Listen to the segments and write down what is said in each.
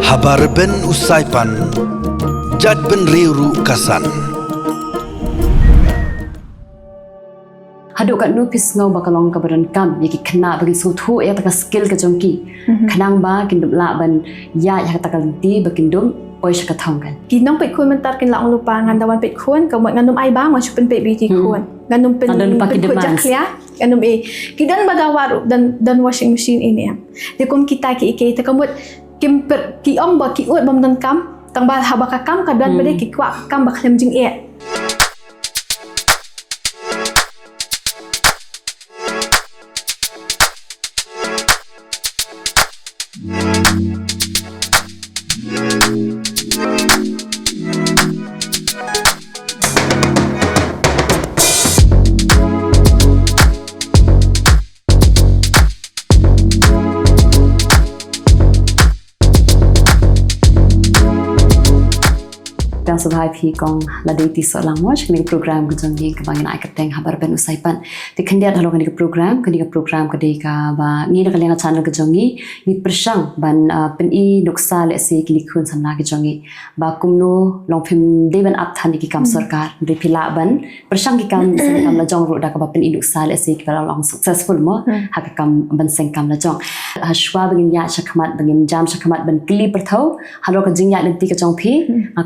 Habar ben usaipan jad ben riuru kasan. Haduh kat nu pis ngau bakalong ka badan kam yaki kena bagi sutu ya taka skill ka jongki kenang ba kindum la ban ya taka kalti bakindum oi shaka thongkan kinong pet kun mentar kin la ong lupa ngan dawan pet kun ka nganum ai ba ma chupen pet biti kun nganum pen pet jaklia nganum kidan badawar dan washing machine ini de kum kita ki ike ta kamut kim per ki ong ba ki ut bam dan kam tang ba ha ba ka kam ka dan bade ki kwa kam ba khlem jing Subhai phi kong la deiti so lang watch kini program ko jong ke bangin ai kateng habar ben usaipan ti khandiat halo kini program ka dei ka ba ni na kalena channel ko jongi ni persang ban pen I noksa le se kini khun samna ke jongi ba kumno long phim de ban up than ki kam Sorkar de phila ban persang ki kam la jong ro da ka ba pen I noksa le se ki ba long successful mo ha ka kam ban seng kam la jong shwa bangin ya shakmat bangin jam shakmat ban kli perthau halo ka jing ya lenti ka jong phi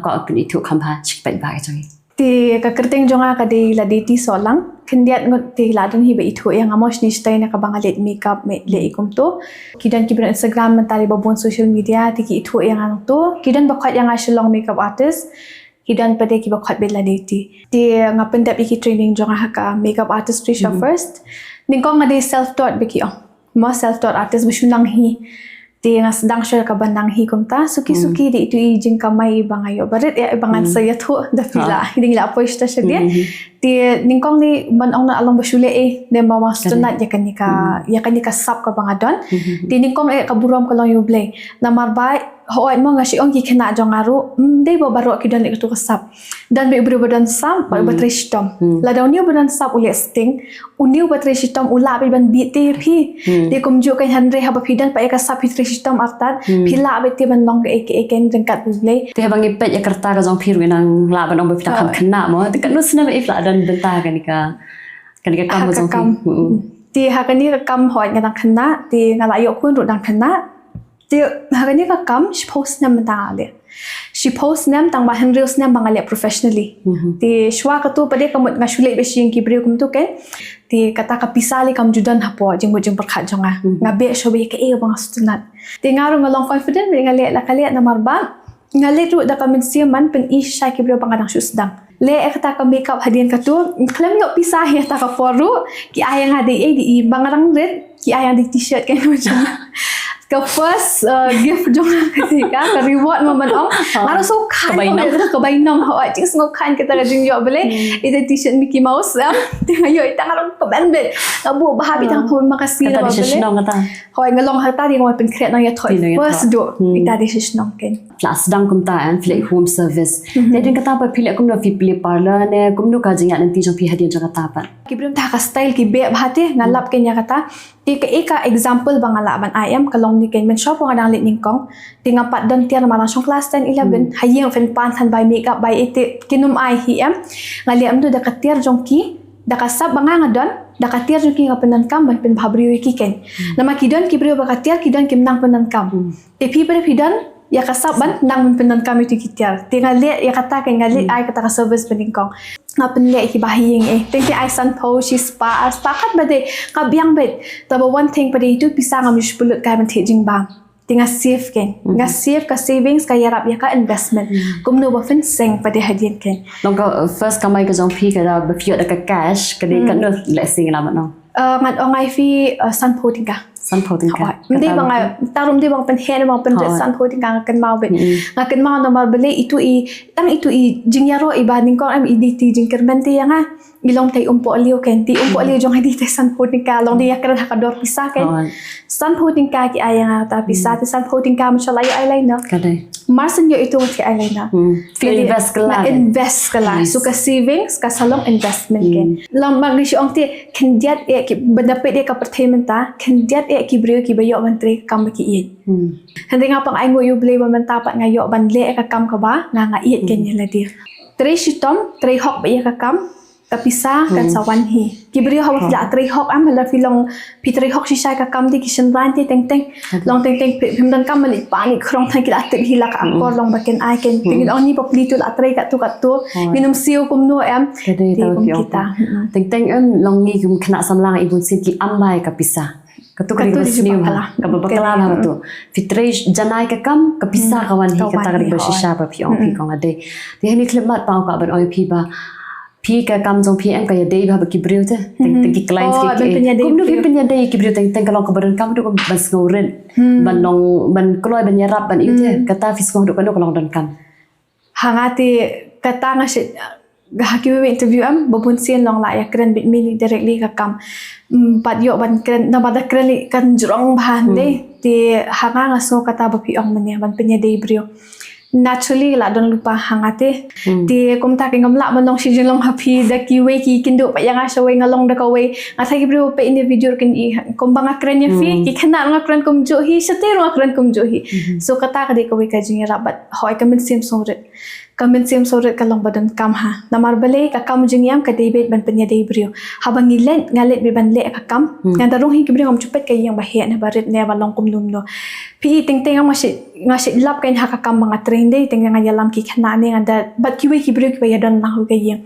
ka pen I kampa chikpat ba jong ti ka kerteng jonga ka de la deti solang khendiat ngot ti la dun hi be ithu yang amos ni stay na ka bangalet makeup me le ikum to kidan ki Instagram mentari babon social media ti ki ithu yang ang to kidan bakhat yang asilong makeup artist kidan pade ki bakhat be la deti ti ngapen dap ki training jonga ka makeup artistry first ningkong ngade self taught be ki mo self taught artist bushunang hi ti nga sedang share ka bandang hikom ta suki di itu ijing kamay bangayo barit ya bangan saya tu dah pila hindi la apoy sta dia ti ningkong ni banong na along basule ne mama stunat ya kanika sap ka bangadon ti ningkong kaburom ka long yuble na marbai hoy mo nga siong ki kena jongaru dei bo baro ki dan itu kasap dan be badan sam ba batristom la daw niu badan sap ule sting uniu batristom ula be ban biti phi de kumju kan hanre ha ba phidan pa kasap hitristom artat phila be te ban long ke ken jengkat ble te bangi pet ya kerta ka jong phiru nang la ban ong be phita kam khna mo te kan usna be ifla dan benta kanika kam jong ti ha kanika kam hoy ngang khna ti ngala yo kun ru dang khna ti hakani ka kam she post nam tangale she post nam tang ba reels nam bangale professionally ti shwa ka tu pade kamut nga shule be shing ki Briew kum tu ke ti kata ka pisali kam judan hapo Jingpyrkhat jonga nga be shobe ke bang stunat ti ngaru ngalong confident be ngale la kale na marba ngale tu da kamen siaman pen isha ki Briew bangadang susdang le kata ka makeup hadian ka tu klem yo pisah ya ta ka foru ki ayang hadi di bangarang red ki ayang di t-shirt kan macam ka first gift jonga ketika ka reward moment ngaru so kan ka bainong ha jing ngo kan kita ka jing yo bele ite t-shirt Mickey Mouse tinga yo ita ngaru ka ban bet abu bahabi tang phone makasih ba bele hoy ngalong hata di ngoi pen create nang ya thoi first do ita de shishnong ken plus dang kum ta an fle home service te din kata pa phile kum no fi play parlor ne kum no ka jing ya nanti jong fi hadian jong kata pa ki brim ta ka style ki be bhate ngalap ken ya kata ti ka eka example bangala ban I am kalong ni ken men shop ngadang lit ningkong tinga pat dan tiar malang song class 10 11 hayeng fen pan than by makeup by ete kinum I hi am ngali am tu da katiar jongki da kasab banga ngadon da katiar jongki ngapenan kam ban pen Briew ki ken nama kidon ki Briew bakatiar kidon kimnang penan kam te pi pada pidan ya kasab ban nang penan kam itu kitiar tinga le ya kata ken ngali I kata ka service peningkong ngapen le ki bahiyeng thank you I san po she spa kat bade kabyang bet taba one thing pada itu pisang am pulut kai ban thejing bang tinga save ken nga save ka savings ka yarap ya ka investment kumno ba fen seng pada hadian ken long ka first kamai ka jong phi ka da ba fiot da ka cash ka de kan no le sing la no ngat ongai fi san po tinga san phau ting ka Hindi bang tarum di bang penhen bang pen san phau ting ka kan mau bet ngakan mau nomor beli itu jingyaro ibaning ko am iditi jingkermente yang ilong tay umpo aliyo ken ti umpo aliyo jong hadite san phau ting ka long dia kran hakador pisah ken san phau ting ka ki ayang ta pisah ti san phau ting ka mashallah eyeliner kadai marsen yo itu ti eyeliner invest kala so ka savings ka salong investment ken long magish ong ti kendiat ki bendapat dia ka pertainment ta kendiat ki Briew ki bayo menteri kam ki i hande ngapang ai ngo yu blei ba menta pat ngayo ban le ka kam ka ba nga i ken ya la dia tre shitom tre hok ba ya ka kam kapisa kan sawan hi ki Briew hawa la tre hok am la filong pitre hok shi sai ka kam di kishan ran ti teng teng long teng teng phim dan kam mali pani khrong thang ki la te hi la ka ko long ba ken ai ken tingin ong ni popli tu la tre ka tu minum siu kum no am kadai ti tau kum ki kita teng teng long ni kum khana samlang ibun sin ki amai kapisa katu kari basniu ha kabakala ha tu fitre janai ka kam kapisa kawan hi kata kari basisha pa pi kong ade ti hani klimat pa ka ban oi pi ba pi ka kam jong pi em ka ya dei ba ki Briew te teng ki clients ki kum nu penya dei ki Briew teng kalong ka baran kam du bas ngoren ban long ban kloi ban yarap ban ite kata fis ko du kalong dan kam hangati kata nga shi haki we interview am babun sien long la ya kren bit mini directly ka kam pat yo ban kren na bada kren kan jrong ban de ti hanga nga so kata ba pi ong mania ban penya dei Briew naturally la don lupa hangate ti kom ta ngam la manong si jilong happy da ki we ki kindo pa yang asa we ngalong da ka we asa ki Briew pe individual kin i kom banga kren ya fi ki khana nga kren kom jo hi sate ro kren kom jo hi so kata ka de ka we ka jing rabat hoy kamen sim songret kamen sim songret kalong badan kam ha namar bale ka kam jing yam ka de bet ban penya de Briew habang ilen ngalet be ban le ka kam nganda rong hi ki Briew ngam chupet ka yang ba he na baret ne ba long kum num no pi ting ting ngasi lap kan ha ka kam banga train de ting nga yalam ki khana ne nganda bat ki we ki Briew ki ba yadan na hu ka yang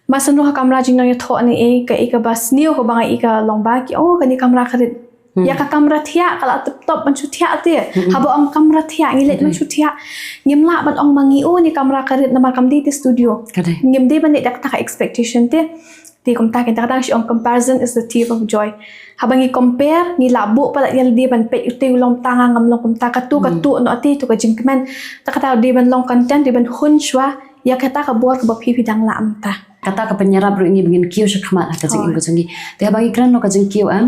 masano ha kamera jing no ya tho ni e ka bas niu ko banga i ka long ba ki ka ni kamera kharit ya ka kamera thia kala top man chu thia te haba ong kamera thia ngilet man chu thia ngim la ban ong mangi ni kamera kharit na kam di studio ngim de ban dak ta expectation te ti kom ta ken ta dang ong comparison is the thief of joy habang i compare ni labu pala yal di ban pe uti long tanga ngam long kom ta ka tu no ati tu ka jingkman ta ka di ban long content di ban hun shwa ya kata ka buat ka ba phi dang la am ta kata ka penyerap ru ingi begin kiu shakmat ka jing ko jungi te habang ikran no ka jing kiu am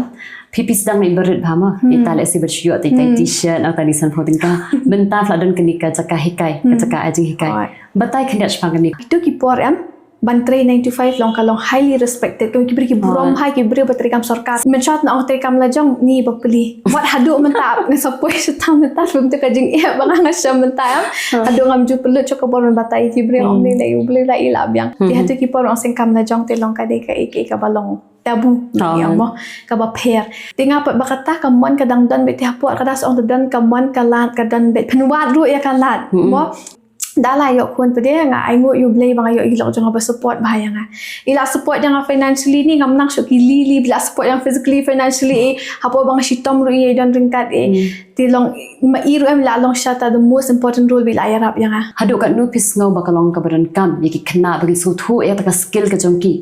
pipis dang mai berit bhama itale si bersyu ati tai t-shirt atau di san holding ka benta fladon kenika caka hikai ka caka ajing hikai batai khendat spangani itu ki por am ban 395 long kalong highly respected kami kibri ki brom hai ki Briew batrikam Sorkar menshot na trikam lajong ni bapeli wat Haduh mentap ngasapoi setam mentap film tu kajing ya bang ngasam mentap Haduh ngam ju pelut cok bor batai ki Briew om ni lai ubli lai ila biang ti hatu ki por ong singkam lajong te long kade ka ek ka balong tabu ni amo ka ba pair tinga pa bakata kamon kadang don bet hapuat kadas ong don kamon kalat kadan bet penwat ru ya kalat mo dala yo kun pede nga ai ngo yu blei bang yo ilok jong ba support bahaya nga ila support yang financially ni ngam nang syuk li bila support yang physically financially hapo bang shitom ru ye don ringkat tilong ma iru em la long shata the most important role bila yarap yang Haduh kat nu pis ngau bakalong ka badan kam yaki kena bagi sutu ya taka skill ka jongki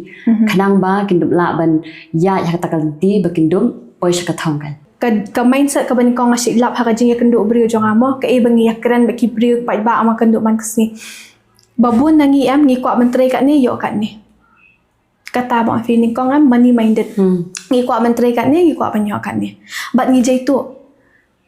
khenang ba kindum la ban ya ta ka ti bakindum poi ka thongkan ka mindset ka ban kong asyik lap ha ka jing kendo Briew jong amo ka bangi yakran ba ki Briew pa ba ama kendo man kesni babun nangi am ngi kwa menteri kat ni yo kat ni kata ba feeling kong am money minded ngi kwa menteri kat ni ngi kwa ban yo kat ni bat ngi jai tu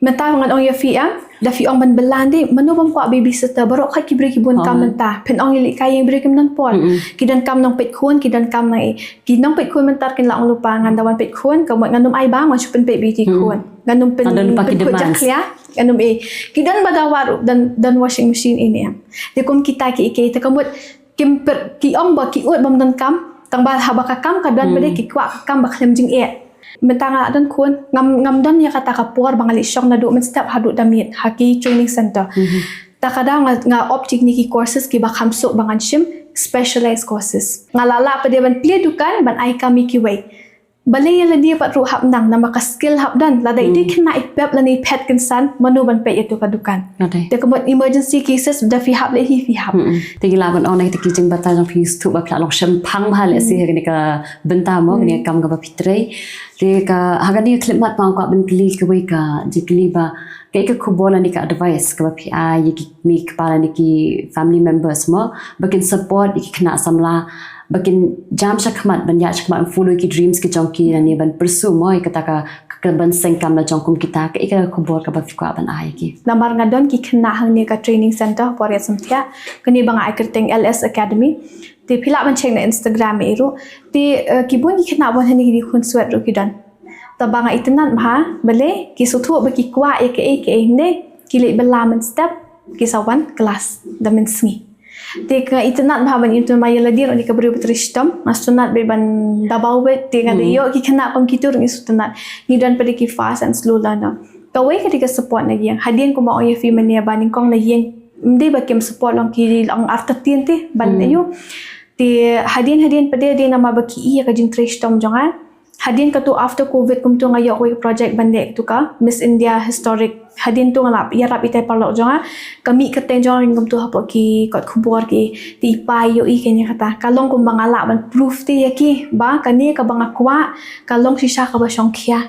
menta ngan ong ya fi am da fi ong ban belan de manu bam kwa babysitter barok khat ki Briew ki bun kam menta pen ong li kai Briew kim nan pon ki dan kam nong pet khun ki dan kam nai ki nong pet khun mentar kin la ong lupa ngan dawan pet khun ka ngan num ai ba ma chupen pet bi ki khun ngan num pen jaklia ngan num ki dan badawar dan washing machine ini am de kom kita ki ke ta kamut kim per ki ong ba ki ut bam dan kam tang ba ha ba ka kam ka dan bade ki kwa kam ba khlem jing mentanga dan kun ngam dan ya kata kapur bangali syong na do men step Haduh damit haki training center takada nga optik ni ki courses ki ba khamsuk bangan shim specialized courses ngalala pa de ban play dukan ban ai kami ki way balay la dia pat ru hap nang nama ka skill hap dan la dai kena ipep la ni pet kan san manu ban pe itu kadukan Nade. de kemot emergency cases da fi hap le hi fi hap Tegi laban orang kita kijing batal yang fis tu bapla long sempang hal esi ni ka benta mo ni kam ga bapitre de ka hagani klimat pang ka ben kli ke wei ka jikli ba kai ka kubola ni ka advice ka bapi a yiki mi kepala ni ki family members mo bakin support iki kena samla bakin jam syakmat ban ya syakmat follow ki dreams ki jong ki ni ban pursue mo kata ka ban sengkam la jong kum kita ka ika kubol ka bapi ka ban ai ki namar ngadon ki kena hang ni ka training center por ya samtia kini bang ai kerteng LS Academy ti pila ban cheng na Instagram iru ti kibun ki kena bon hani ki khun suat ru ki dan ta bang ai tenan ha bale ki sutu ba ki kwa ya ke ne ki le bela men step ki sawan kelas da men sngi Tika itanat bahaban itu maya ladir ni kabri betrishtam astunat be ban dabau be tika de yo ki kena pam kitur ni sutunat ni dan pada ki fast and slow lana kawai ketika support na yang hadian ko ma oye fi mania baning kong na yang mde ba kem support long ki long artatin te ban yo ti hadian pada dia nama ba ki iya ka jing trishtam jangan hadian ka tu after covid kum tu ngayo ko project bandek tu ka Miss India historic hadian tu ngalap ya rap itai parlok jonga kami keteng jonga ngum tu hapo ki kot khubor ki ti pai yo i kenya kata kalong kum bangala ban proof ti yaki ba kani ka bang akwa kalong sisa ka ba songkhia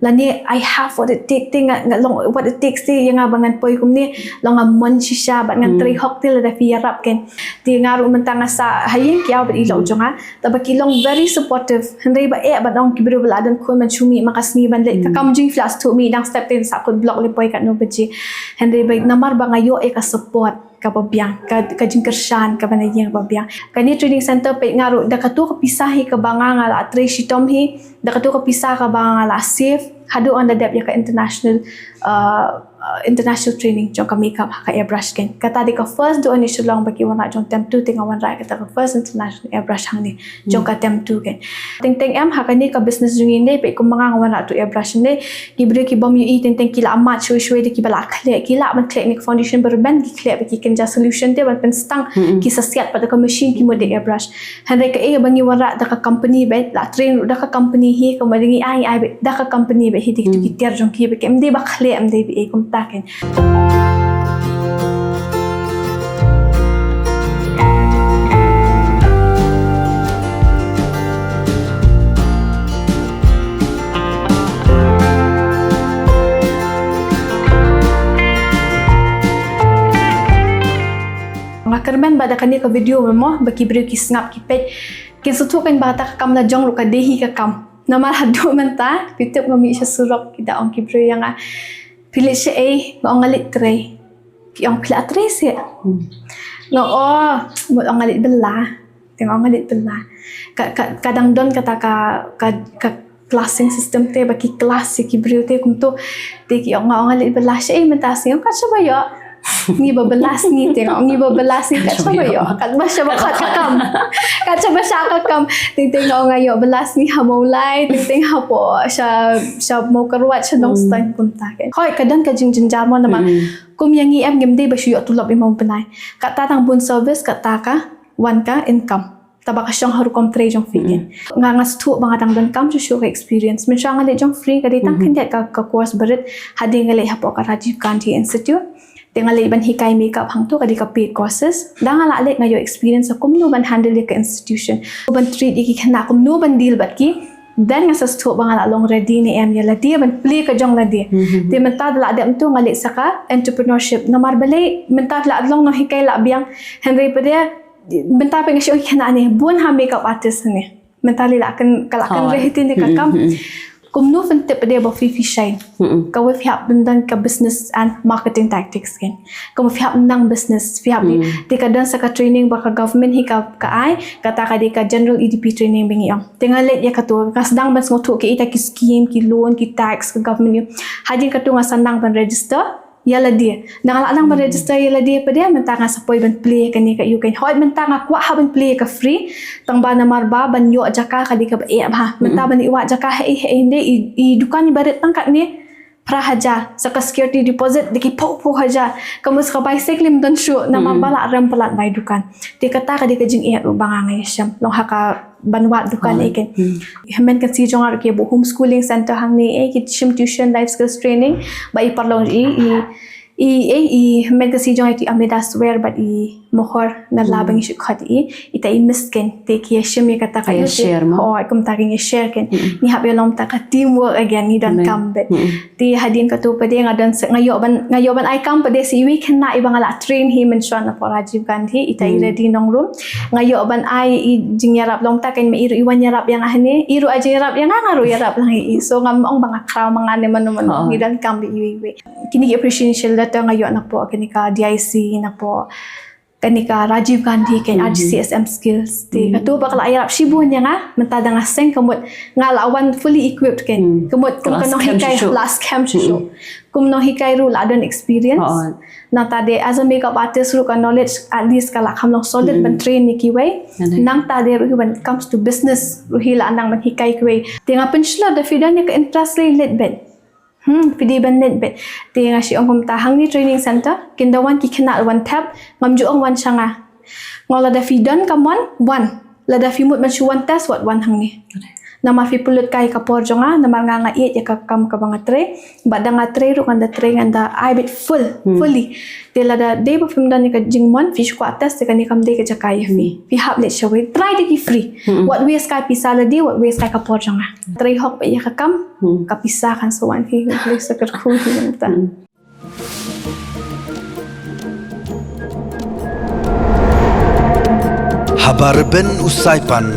lani I have what it take ting long what it takes ti yang abangan poi kum ni long amon sisa ban ngan tri hok ti la fi rap ken ti ngaru mentang asa hayin kya ba ilo jonga tabaki long very supportive hendai ba ba dong ki bru beladan ko man chumi makasni ban le ka kam jing flash to me dang step tin sa ko blog le poi kat no beji Henry baik namar bangayo ka support ka babiang ka jingkershan ka banayang babiang kani training center pe ngaru da katu ka pisahi ka banga ngala tre shitom hi da katu ka pisah ka banga ngala safe Haduh on the depth ya ka international training jong ka makeup ka airbrush ken kata di ka first do ni sulong baki wana jong tem 2 tinga wan ra kata ka first international airbrush hang ni jong ka tem 2 ken teng am ha kani ka business jung ni pe ko manga wana to airbrush ni ki bre ki bom yu i teng kila amat shwe de ki bala khle kila man khle ni foundation berban ki khle baki ken ja solution te ban pen stang ki sasiat pada ka machine ki mode airbrush handai ka bangi wan ra da ka company be la train da ka company hi ka madingi ai be da ka company be hi dik tu ki ter jong ki be kem de ba khle am de be kum taken ngakarmen bada kani ka video mo baki Briew ki snap ki page kin sutukan bata ka kam na jong ru ka dehi ka kam nama Haduh Mynta pitep ngami siya surok kita ong ki Briew yang pilih siya ngong ngalit tre ki ong pila tre siya mo ong ngalit bela tengok ngalit bela kadang don kata ka classing system te baki kelas ki Briew te kum tu te ki ong ngalit bela siya Mynta siya ka coba yo ni bebelas ni tengok ni bebelas ni kat coba yo kat masya bakat kakam kat coba syakakam tengok ngayo belas ni ha mulai teng hapo sya mau keruat sya dong stand pun tak hoi kadang ka jing jenjar mo nama kum yang em ngem de ba syu tulop imam penai kat tatang bun service kat taka wan ka income tabaka syang haru kom tre jong fikin nga stu bang adang dan kam syu ka experience men syang ade jong free ka ditang kendet ka course berit hading ngale hapo ka Rajiv Gandhi Institute tengah ban hikai makeup hang tu kadi ka paid courses dang ala lek ngayo experience kum no ban handle ka institution ban treat iki kana kum no ban deal bat ki dan nga sa sto bang ala long ready ni em ya la dia ban play ka jong la dia de menta la dem tu ngalek saka entrepreneurship namar bale menta la long no hikai la biang Henry pada menta pe ngasyo kana ni bun ha makeup artist ni menta la kan kalakan rehitin ni kakam kum no fan tip dia ba free shine ka we fiap bendang ka business and marketing tactics kan ka fiap nang business fiap ni de ka dan sa ka training ba ka government hi ka ai kata ka de ka general EDP training bingi ang tenga let ya ka tu ka sedang ban ngotu ke ita ki scheme ki loan ki tax ka government hajin ka tu nga sandang ban register yala dia nang ban register yala dia pa dia menta nga sapoi ban play ka ni ka you kan hoi menta nga kwa ha ban play ka free tang ba na marba ban yo jaka ka di ka ba ha menta ban iwa jaka inde i dukan ni baret tang ka ni prahaja sa ka security deposit di ki po haja kamus ka bicycle lim dan shu na mabala ram palat bai dukan di kata ka di ka jing ru banga ngai syam long ha ka banwat dukan ikan. Hemen kan si jongar ke bu homeschooling center hang ni ki shim tuition life skills training ba I parlong hemen kan si jongar ti ameda swear but I mohor na labang isu khat ita I misken te ki shim ya kata kayo share mo kum taking share ken ni hab yolom ta ka teamwork again ni dan kambe ti hadin ka tu pade ngadan ngayoban I kam pade si we can na ibang ala train him and shon for Rajiv Gandhi ita I ready nong room ngayoban I jingyarap long ta ken me iru iwan yarap yang ahne iru aja yarap yang ngaru yarap lang I so ngam ong bang kraw mangane man ni dan kambe iwi kini ki appreciation letter ngayo na po kini ka DIC na po kanika Rajiv Gandhi ken RGCSM skills ti katu bakal ayarap shibun yang mentada nga seng kemut ngalawan fully equipped ken kemut kum kanong hikai last camp show kum no hikai ru ladon experience na tade as a makeup artist ru ka knowledge at least kala kamlong solid ban train ni kiway nang tade ru when it comes to business ru hila andang man hikai kiway tinga penchla da fidan ka interest lit ben pidi bandit bet ti nga si ong tahang ni training center kindawan ki kena one tap ngamju ong one changa ngola da fidan kamwan one la da fimut man one test what one hang ni nama fi pulut kai kapor jonga nama nga iet ya kam ka banga tre bada nga tre ru kan da tre nganda I bit fully ti la da day ba film dan ni ka Jingmut fish ko test ka ni kam day ka jakai fi hab let show try to be free what we sky pisala di what we sky kapor jonga tre hok pa ya ka kam kapisakan so one fi sa kerku Mynta Habar ben usai pan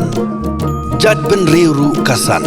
Jad ben riuru kasan